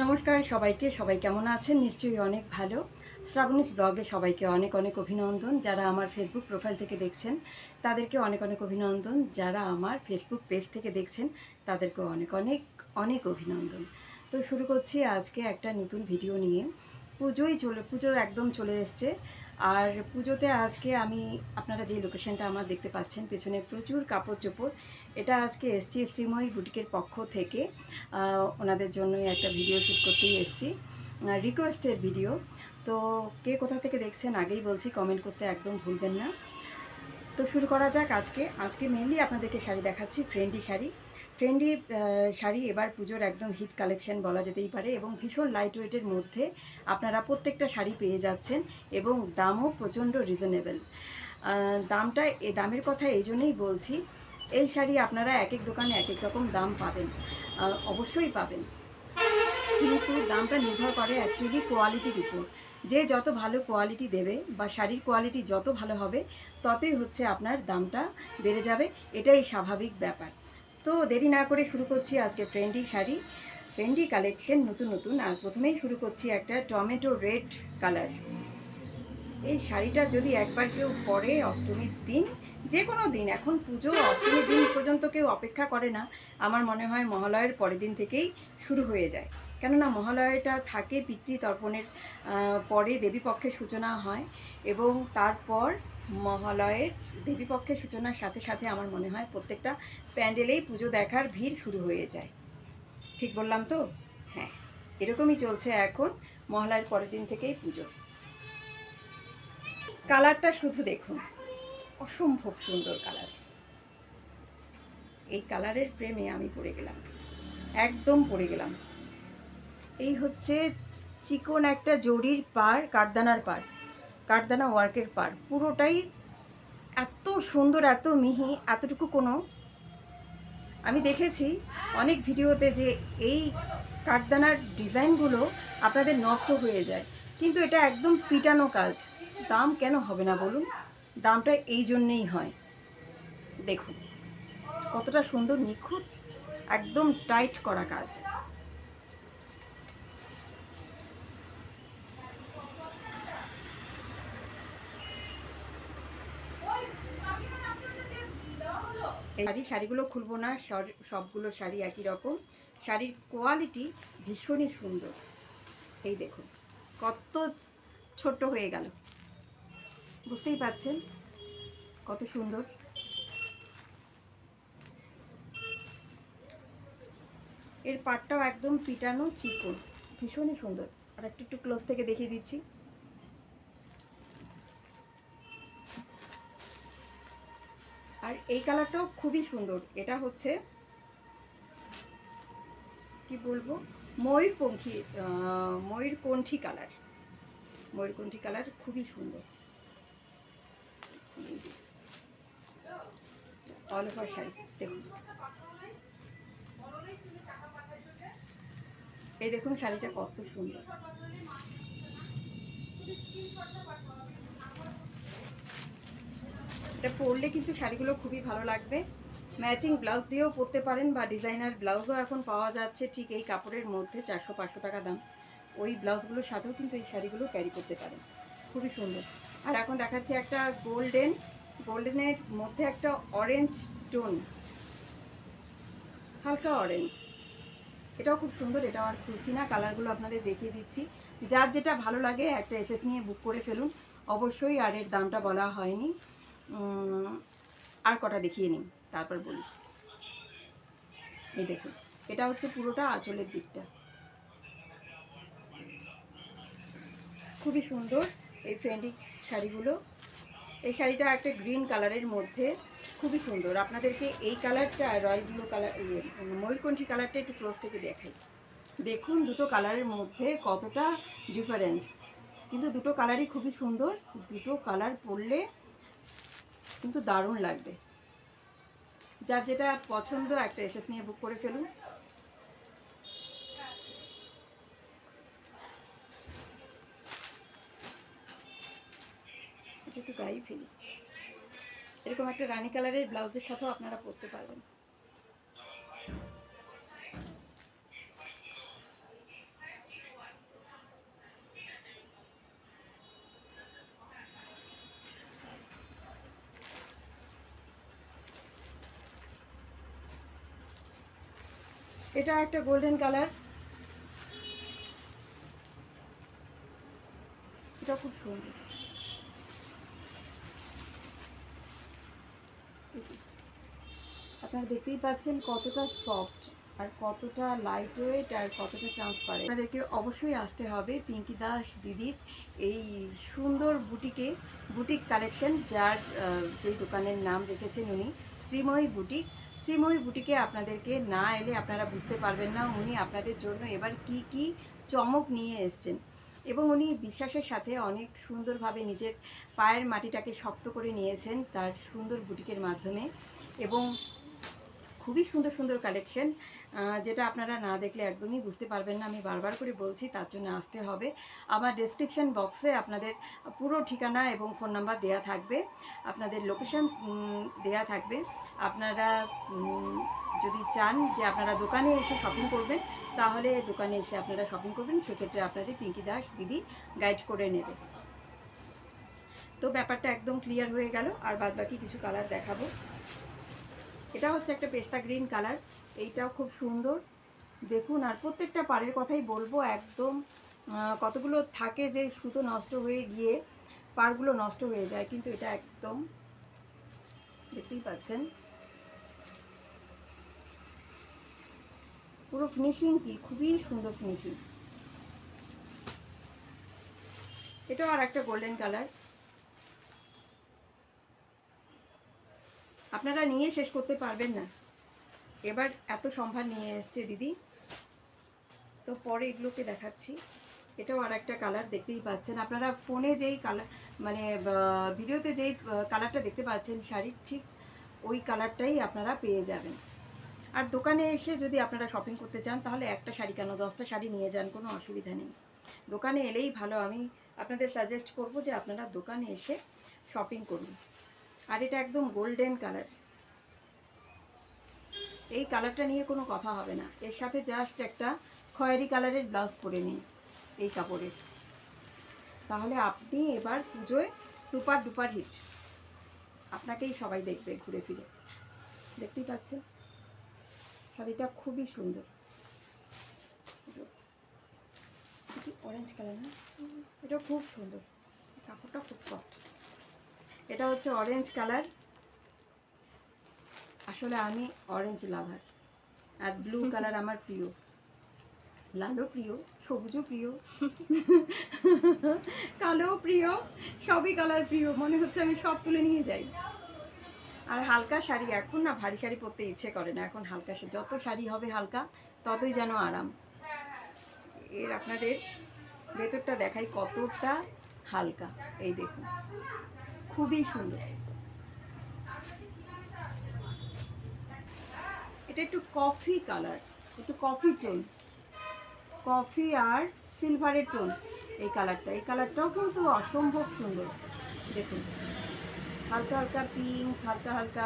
নমস্কার সবাইকে, সবাই কেমন আছেন? নিশ্চয়ই অনেক ভালো। শ্রাবণীস ব্লগে সবাইকে অনেক অনেক অভিনন্দন। যারা আমার ফেসবুক প্রোফাইল থেকে দেখছেন তাদেরকে অনেক অনেক অভিনন্দন। যারা আমার ফেসবুক পেজ থেকে দেখছেন তাদেরকেও অনেক অনেক অনেক অভিনন্দন। তো শুরু করছি আজকে একটা নতুন ভিডিও নিয়ে। পুজো একদম চলে এসছে। আর পুজোতে আজকে আমি আপনারা যে লোকেশনটা আমার দেখতে পাচ্ছেন পেছনে প্রচুর কাপড় চোপড়, এটা আজকে এসছি শ্রীময়ী বুটিকের পক্ষ থেকে। ওনাদের জন্যই একটা ভিডিও শ্যুট করতেই এসছি, রিকোয়েস্টের ভিডিও। তো কে কোথা থেকে দেখছেন আগেই বলছি, কমেন্ট করতে একদম ভুলবেন না। তো শুরু করা যাক। আজকে মেনলি আপনাদেরকে শাড়ি দেখাচ্ছি, ট্রেন্ডি শাড়ি এবার পুজোর একদম হিট কালেকশন বলা যেতেই পারে, এবং ভীষণ লাইট ওয়েটের মধ্যে আপনারা প্রত্যেকটা শাড়ি পেয়ে যাচ্ছেন, এবং দামও প্রচণ্ড রিজনেবল। দামের কথা এই জন্যই বলছি, এই শাড়ি আপনারা এক এক দোকানে এক এক রকম দাম পাবেন, অবশ্যই পাবেন, কিন্তু দামটা নির্ভর করে অ্যাকচুয়ালি কোয়ালিটির উপর। যে যত ভালো কোয়ালিটি দেবে বা শাড়ির কোয়ালিটি যত ভালো হবে ততই হচ্ছে আপনার দামটা বেড়ে যাবে, এটাই স্বাভাবিক ব্যাপার। তো দেরি না করে শুরু করছি আজকে ট্রেন্ডি কালেকশন নতুন নতুন। আর প্রথমেই শুরু করছি একটা টমেটো রেড কালার। এই শাড়িটা যদি একবার কেউ পরে অষ্টমীর দিন, যে কোনো দিন, এখন পুজো অষ্টমীর দিন পর্যন্ত কেউ অপেক্ষা করে না, আমার মনে হয় মহালয়ের পরের দিন থেকেই শুরু হয়ে যায়। কেননা মহালয়াটা থাকে পিতৃতর্পণের পরে দেবীপক্ষের সূচনা হয়, এবং তারপর মহালয়ের দেবীপক্ষের সূচনার সাথে সাথে আমার মনে হয় প্রত্যেকটা প্যান্ডেলেই পুজো দেখার ভিড় শুরু হয়ে যায়। ঠিক বললাম তো? হ্যাঁ, এরকমই চলছে এখন, মহালয়ার পরের দিন থেকেই পুজো। কালারটা শুধু দেখুন, অসম্ভব সুন্দর কালার। এই কালারের প্রেমে আমি পড়ে গেলাম, একদম পড়ে গেলাম। এই হচ্ছে চিকন একটা জরির পাড়, কাঠদানা ওয়ার্কের পাড়, পুরোটাই এত সুন্দর, এত মিহি, এতটুকু কোনো, আমি দেখেছি অনেক ভিডিওতে যে এই কাঠদানার ডিজাইনগুলো আপনাদের নষ্ট হয়ে যায়, কিন্তু এটা একদম পিটানো কাজ। দাম কেন হবে না বলুন? দামটা এই জন্যেই হয়। দেখুন কতটা সুন্দর, নিখুঁত, একদম টাইট করা কাজ। শাড়িগুলো খুলবো না, সবগুলো শাড়ি একই রকম। শাড়ির কোয়ালিটি ভীষণই সুন্দর। এই দেখুন কত ছোট্ট হয়ে গেল, বুঝতেই পারছেন কত সুন্দর। এর পাটটাও একদম পিটানো চিকন, ভীষণই সুন্দর। আর একটু একটু ক্লোজ থেকে দেখিয়ে দিচ্ছি। আর এই কালারটাও খুবই সুন্দর। এটা হচ্ছে কি বলবো, ময়ূরকণ্ঠী কালার, খুবই সুন্দর। অল ওভার শাড়ি দেখুন, এই দেখুন শাড়িটা কত সুন্দর। এটা পরলে কিন্তু শাড়িগুলো খুবই ভালো লাগবে। ম্যাচিং ব্লাউজ দিয়েও পরতে পারেন, বা ডিজাইনার ব্লাউজও এখন পাওয়া যাচ্ছে ঠিক এই কাপড়ের মধ্যে, 400-500 টাকা দাম। ওই ব্লাউজগুলোর সাথেও কিন্তু এই শাড়িগুলো ক্যারি করতে পারেন, খুবই সুন্দর। আর এখন দেখাচ্ছি একটা গোল্ডেনের মধ্যে একটা অরেঞ্জ টোন, হালকা অরেঞ্জ। এটাও খুব সুন্দর। এটাও আর খুলছি না, কালারগুলো আপনাদের দেখিয়ে দিচ্ছি। যার যেটা ভালো লাগে একটা এসএস নিয়ে বুক করে ফেলুন অবশ্যই। আর এর দামটা বলা হয়নি, আর কটা দেখিয়ে নিন তারপর বলি। এই দেখুন, এটা হচ্ছে পুরোটা আঁচলের দিকটা, খুবই সুন্দর এই ফ্রেন্ডি শাড়িগুলো। এই শাড়িটা একটা গ্রিন কালারের মধ্যে, খুবই সুন্দর। আপনাদেরকে এই কালারটা, রয়্যাল ব্লু কালার, ময়ূরকণ্ঠী কালারটা একটু ক্লোজ থেকে দেখাই। দেখুন দুটো কালারের মধ্যে কতটা ডিফারেন্স, কিন্তু দুটো কালারই খুবই সুন্দর। দুটো কালার পরলে কিন্তু দারুণ লাগবে। যার যেটা পছন্দ একটা এসএস নিয়ে বুক করে ফেলুন। একটু গায়ে ফেলি, এরকম একটা রানী কালারের ব্লাউজের সাথেও আপনারা পরতে পারবেন। এটা একটা গোল্ডেন কালার, এটা খুব সুন্দর। আপনারা দেখতেই পাচ্ছেন কতটা সফট আর কতটা লাইট ওয়েট আর কতটা ট্রান্সপারেন্ট। আপনাদেরকে অবশ্যই আসতে হবে পিঙ্কি দাস দিদির এই সুন্দর বুটিক কালেকশন, যার যেই দোকানের নাম রেখেছেন উনি শ্রীময়ী বুটিক। শ্রীময়ী বুটিকে আপনাদেরকে না এলে আপনারা বুঝতে পারবেন না উনি আপনাদের জন্য এবার কি কি চমক নিয়ে এসছেন। এবং উনি বিশ্বাসের সাথে অনেক সুন্দরভাবে নিজের পায়ের মাটিটাকে শক্ত করে নিয়েছেন তার সুন্দর বুটিকের মাধ্যমে। এবং খুবই সুন্দর সুন্দর কালেকশন, যেটা আপনারা না দেখলে একদমই বুঝতে পারবেন না। আমি বারবার করে বলছি, তার জন্য আসতে হবে। আমার ডেসক্রিপশন বক্সে আপনাদের পুরো ঠিকানা এবং ফোন নাম্বার দেয়া থাকবে, আপনাদের লোকেশন দেয়া থাকবে। আপনারা যদি চান যে আপনারা দোকানে এসে শপিং করবেন, তাহলে দোকানে এসে আপনারা শপিং করবেন, সেক্ষেত্রে আপনাদের পিঙ্কি দাস দিদি গাইড করে নেবে। তো ব্যাপারটা একদম ক্লিয়ার হয়ে গেল। আর বাদ বাকি কিছু কালার দেখাবো। এটা হচ্ছে একটা পেস্তা গ্রিন কালার, এইটাও খুব সুন্দর দেখুন। আর প্রত্যেকটা পাড়ের কথাই বলবো, একদম কতগুলো থাকে যে সুতো নষ্ট হয়ে গিয়ে পাড়গুলো নষ্ট হয়ে যায়, কিন্তু এটা একদম দেখতেই পাচ্ছেন পুরো ফিনিশিং কি খুবই সুন্দর ফিনিশিং। এটাও আর একটা গোল্ডেন কালার, আপনারা নিয়ে শেষ করতে পারবেন না। এবার এত সম্ভার নিয়ে এসছে দিদি, তো পরে এগুলোকে দেখাচ্ছি। এটাও আর একটা কালার দেখতেই পাচ্ছেন আপনারা ফোনে যেই কালার মানে ভিডিওতে যেই কালারটা দেখতে পাচ্ছেন শাড়ির, ঠিক ওই কালারটাই আপনারা পেয়ে যাবেন। আর দোকানে এসে যদি আপনারা শপিং করতে চান, তাহলে একটা শাড়ি কেন 10টা শাড়ি নিয়ে যান, কোনো অসুবিধা নেই। দোকানে এলেই ভালো। আমি আপনাদের সাজেস্ট করব যে আপনারা দোকানে এসে শপিং করুন। আর এটা একদম গোল্ডেন কালার, এই কালারটা নিয়ে কোনো কথা হবে না। এর সাথে জাস্ট একটা খয়েরি কালারের ব্লাউজ পরে নিন এই কাপড়ের, তাহলে আপনি এবার পুজোয় সুপার ডুপার হিট। আপনাকেই সবাই দেখবে ঘুরে ফিরে। দেখতেই পাচ্ছেন শাড়িটা খুবই সুন্দর, অরেঞ্জ কালার না, এটা খুব সুন্দর, কাপড়টা খুব সফট। এটা হচ্ছে অরেঞ্জ কালার। আসলে আমি অরেঞ্জ লাভার, আর ব্লু কালার আমার প্রিয়, লালও প্রিয়, সবুজও প্রিয়, কালোও প্রিয়, সবই কালার প্রিয়। মনে হচ্ছে আমি সব তুলে নিয়ে যাই। আর হালকা শাড়ি, এখন না ভারী শাড়ি পরতে ইচ্ছে করে না, এখন হালকা, যত শাড়ি হবে হালকা ততই যেন আরাম। এর আপনাদের ভেতরটা দেখাই কতটা হালকা, এই দেখুন খুবই সুন্দর। এটা একটু কফি কালার, একটু কফি টোন, কফি আর সিলভারের টোন এই কালারটা। এই কালারটাও কিন্তু অসম্ভব সুন্দর দেখুন। হালকা হালকা পিঙ্ক, হালকা হালকা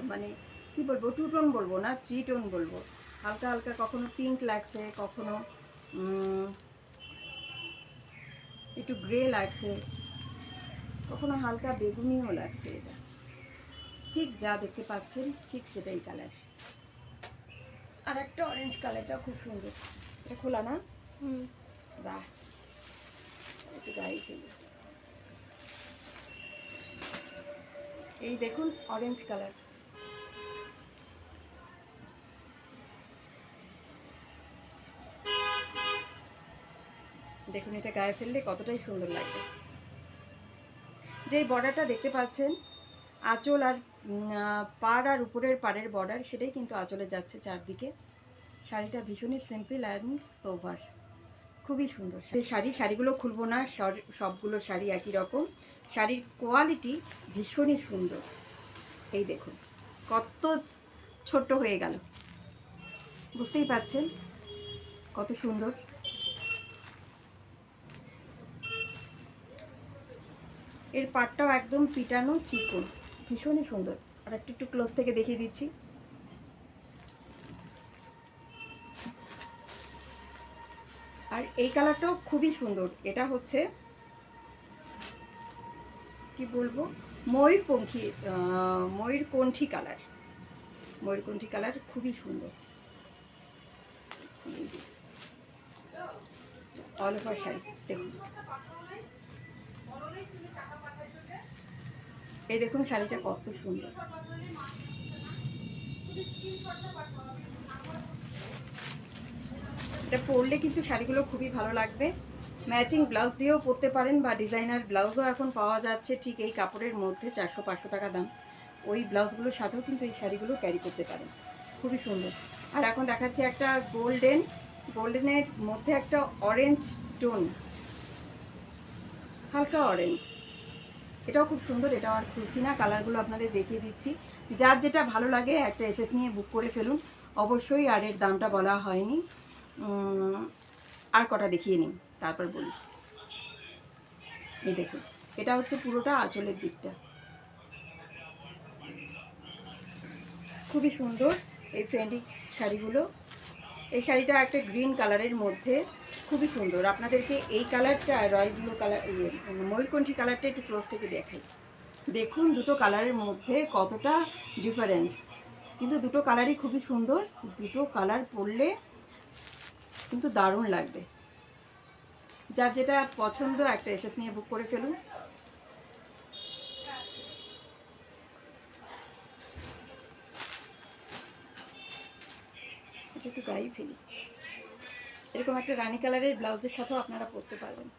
মানে কি বলবো, টু টোন বলবো না, থ্রি টোন বলবো। হালকা হালকা কখনো পিঙ্ক লাগছে, কখনো একটু গ্রে লাগছে, কখনো হালকা বেগুনিও লাগছে। এটা ঠিক যা দেখতে পাচ্ছেন ঠিক সেটাই কালার। আর একটা অরেঞ্জ কালারটা খুব সুন্দর, এটা খোলা না, বাহ, একটু গায়ে ফেলি। এই দেখুন অরেঞ্জ কালার, দেখুন এটা গায়ে ফেললে কতটাই সুন্দর লাগবে। যেই বর্ডারটা দেখতে পাচ্ছেন আঁচল আর পাড় আর উপরের পাড়ের বর্ডার, সেটাই কিন্তু আঁচলে যাচ্ছে চারদিকে। শাড়িটা ভীষণই সিম্পল অ্যান্ড সোভার, খুবই সুন্দর শাড়িগুলো খুলবো না, সবগুলো শাড়ি একই রকম। শাড়ির কোয়ালিটি ভীষণই সুন্দর। এই দেখুন কত ছোট্ট হয়ে গেল, বুঝতেই পারছেন কত সুন্দর। এর পাটটাও একদম পিটানো চিকন, ভীষণই সুন্দর। আর একটু ক্লোজ থেকে দেখিয়ে দিচ্ছি। আর এই কালারটাও খুবই সুন্দর। এটা হচ্ছে কি বলবো, ময়ূরকণ্ঠী কালার, ময়ূরকণ্ঠী কালার খুবই সুন্দর। অল ওভার শাড়ি দেখুন, এই দেখুন শাড়িটা কত সুন্দর। এটা পরলে কিন্তু শাড়িগুলো খুবই ভালো লাগবে। ম্যাচিং ব্লাউজ দিয়েও পরতে পারেন বা ডিজাইনার ব্লাউজও এখন পাওয়া যাচ্ছে ঠিক এই কাপড়ের মধ্যে, 400-500 টাকা দাম। ওই ব্লাউজগুলোর সাথেও কিন্তু এই শাড়িগুলো ক্যারি করতে পারেন, খুবই সুন্দর। আর এখন দেখাচ্ছে একটা গোল্ডেনের মধ্যে একটা অরেঞ্জ টোন, হালকা অরেঞ্জ, এটাও খুব সুন্দর। এটাও আর খুলছি না, কালারগুলো আপনাদের দেখিয়ে দিচ্ছি। যার যেটা ভালো লাগে একটা এসএস নিয়ে বুক করে ফেলুন অবশ্যই। আর এর দামটা বলা হয়নি, আর কটা দেখিয়ে নিন তারপর বলি। এই দেখুন, এটা হচ্ছে পুরোটা আঁচলের দিকটা, খুবই সুন্দর এই ফ্রেন্ডি শাড়িগুলো। এই শাড়িটা একটা গ্রিন কালারের মধ্যে, খুবই সুন্দর। আপনাদেরকে এই কালারটা, রয়্যাল ব্লু কালার, ময়ূরকণ্ঠী কালারটা একটু ক্লোজ থেকে দেখাই। দেখুন দুটো কালারের মধ্যে কতটা ডিফারেন্স, কিন্তু দুটো কালারই খুবই সুন্দর। দুটো কালার পরলে কিন্তু দারুণ লাগবে। যার যেটা পছন্দ একটা এসএস নিয়ে বুক করে ফেলুন। এটা একটু গায়ে ফেলি, এরকম একটা রানী কালারের ব্লাউজের সাথেও আপনারা পরতে পারবেন।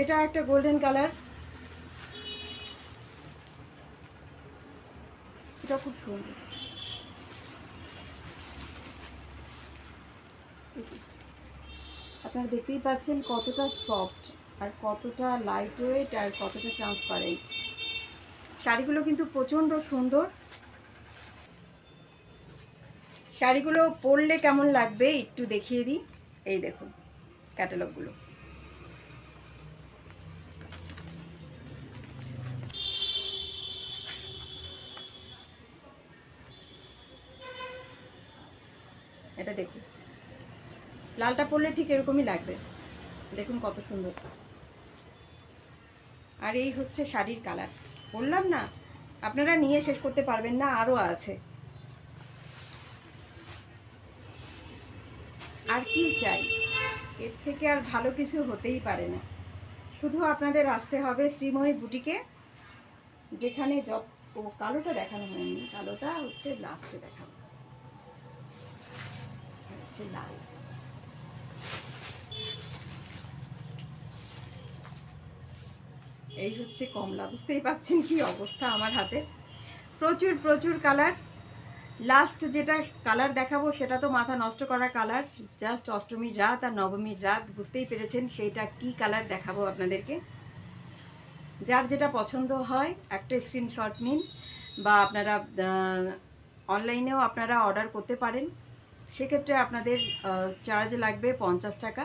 এটা একটা গোল্ডেন কালার, এটা খুব সুন্দর। আপনারা দেখতেই পাচ্ছেন কতটা সফট আর কতটা লাইট ওয়েট আর কতটা ট্রান্সপারেন্ট। শাড়িগুলো কিন্তু প্রচণ্ড সুন্দর। শাড়িগুলো পরলে কেমন লাগবে একটু দেখিয়ে দিই। এই দেখুন ক্যাটালগুলো, এটা দেখুন, লালটা পরলে ঠিক এরকমই লাগবে। দেখুন কত সুন্দর। আর এই হচ্ছে শাড়ির কালার, বললাম না আপনারা নিয়ে শেষ করতে পারবেন না, আরও আছে। আর কি চাই, এর থেকে আর ভালো কিছু হতেই পারে না। শুধু আপনাদের আসতে হবে শ্রীময়ী বুটিকে, যেখানে কালোটা দেখানো হয়নি, কালোটা হচ্ছে লাস্টে দেখাবো, হচ্ছে লাল। এই হচ্ছে কমলা, বুঝতেই পাচ্ছেন কি অবস্থা আমার হাতে, প্রচুর প্রচুর কালার। লাস্ট যেটা কালার দেখাবো সেটা তো মাথা নষ্ট করা কালার, জাস্ট অষ্টমীর রাত আর নবমীর রাত, বুঝতেই পেরেছেন সেইটা কি কালার দেখাবো আপনাদেরকে। যার যেটা পছন্দ হয় একটা স্ক্রিনশট নিন, বা আপনারা অনলাইনেও আপনারা অর্ডার করতে পারেন। সেক্ষেত্রে আপনাদের চার্জ লাগবে 50 টাকা,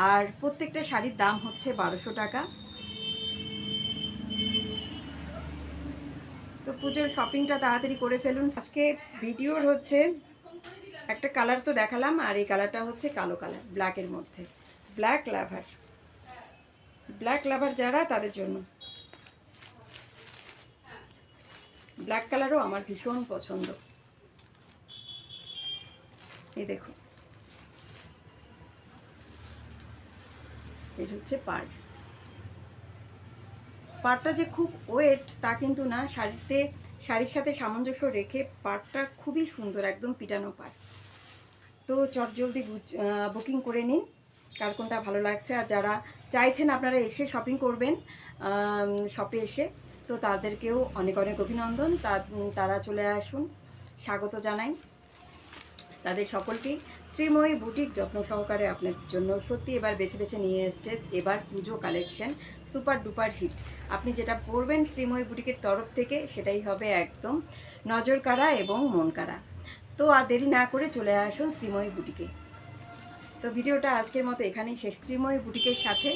আর প্রত্যেকটা শাড়ির দাম হচ্ছে 1200 টাকা। তো পুজোর শপিংটা তাড়াতাড়ি করে ফেলুন। আজকে ভিডিওর হচ্ছে একটা কালার তো দেখালাম, আর এই কালারটা হচ্ছে কালো কালার ব্ল্যাকের মধ্যে, ব্ল্যাক লাভার যারা তাদের জন্য। ব্ল্যাক কালারও আমার ভীষণ পছন্দ। এই দেখুন, এর হচ্ছে পাড়টা যে খুব ওয়েট তা কিন্তু না, শাড়ির সাথে সামঞ্জস্য রেখে পাড়টা খুবই সুন্দর, একদম পিটানো পাড়। তো চটজলদি বুকিং করে নিন কার কোনটা ভালো লাগছে। আর যারা চাইছেন আপনারা এসে শপিং করবেন শপে এসে, তো তাদেরকেও অনেক অনেক অভিনন্দন। তারা চলে আসুন, স্বাগত জানাই তাদের সকলকেই। শ্রীময়ী বুটিক যত্ন সহকারে আপনার জন্য সত্যি এবার বেছে বেছে নিয়ে এসছে এবার পুজো কালেকশন সুপার ডুপার হিট। আপনি যেটা পরবেন শ্রীময়ী বুটিকের তরফ থেকে সেটাই হবে একদম নজর কাড়া এবং মন কাড়া। তো আর দেরি না করে চলে আসুন শ্রীময়ী বুটিকে। তো ভিডিওটা আজকের মতো এখানেই শেষ। শ্রীময়ী বুটিকের সাথে